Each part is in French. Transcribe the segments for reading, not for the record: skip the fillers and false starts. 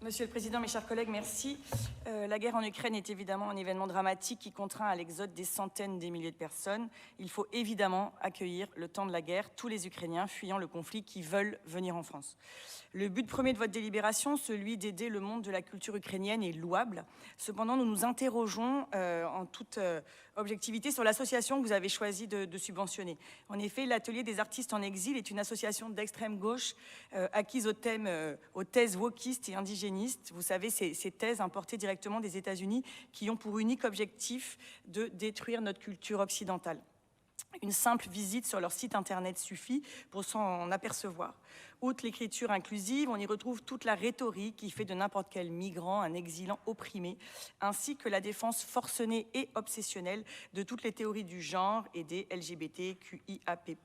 Monsieur le Président, mes chers collègues, merci. La guerre en Ukraine est évidemment un événement dramatique qui contraint à l'exode des centaines de milliers de personnes. Il faut évidemment accueillir le temps de la guerre tous les Ukrainiens fuyant le conflit qui veulent venir en France. Le but premier de votre délibération, celui d'aider le monde de la culture ukrainienne, est louable. Cependant, nous nous interrogeons en toute objectivité sur l'association que vous avez choisi de subventionner. En effet, l'Atelier des artistes en exil est une association d'extrême gauche acquise aux thèses wokistes et indigénistes. Vous savez, ces thèses importées directement des États-Unis qui ont pour unique objectif de détruire notre culture occidentale. Une simple visite sur leur site internet suffit pour s'en apercevoir. Outre l'écriture inclusive, on y retrouve toute la rhétorique qui fait de n'importe quel migrant un exilant opprimé, ainsi que la défense forcenée et obsessionnelle de toutes les théories du genre et des LGBTQIAP+.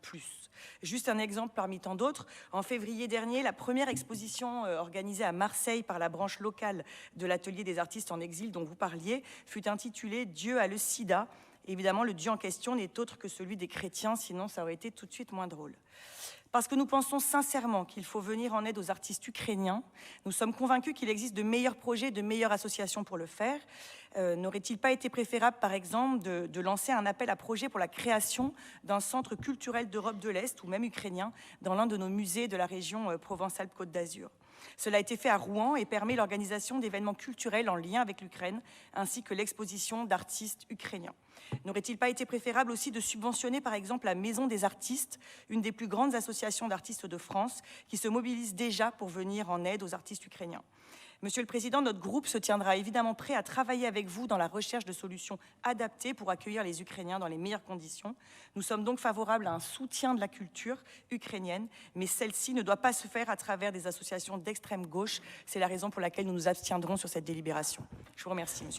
Juste un exemple parmi tant d'autres. En février dernier, la première exposition organisée à Marseille par la branche locale de l'Atelier des artistes en exil dont vous parliez fut intitulée « Dieu a le sida ». Évidemment, le Dieu en question n'est autre que celui des chrétiens, sinon ça aurait été tout de suite moins drôle. Parce que nous pensons sincèrement qu'il faut venir en aide aux artistes ukrainiens, nous sommes convaincus qu'il existe de meilleurs projets, de meilleures associations pour le faire. N'aurait-il pas été préférable, par exemple, de lancer un appel à projet pour la création d'un centre culturel d'Europe de l'Est, ou même ukrainien, dans l'un de nos musées de la région Provence-Alpes-Côte d'Azur? Cela a été fait à Rouen et permet l'organisation d'événements culturels en lien avec l'Ukraine, ainsi que l'exposition d'artistes ukrainiens. N'aurait-il pas été préférable aussi de subventionner par exemple la Maison des artistes, une des plus grandes associations d'artistes de France, qui se mobilise déjà pour venir en aide aux artistes ukrainiens? Monsieur le Président, notre groupe se tiendra évidemment prêt à travailler avec vous dans la recherche de solutions adaptées pour accueillir les Ukrainiens dans les meilleures conditions. Nous sommes donc favorables à un soutien de la culture ukrainienne, mais celle-ci ne doit pas se faire à travers des associations d'extrême gauche. C'est la raison pour laquelle nous nous abstiendrons sur cette délibération. Je vous remercie, monsieur.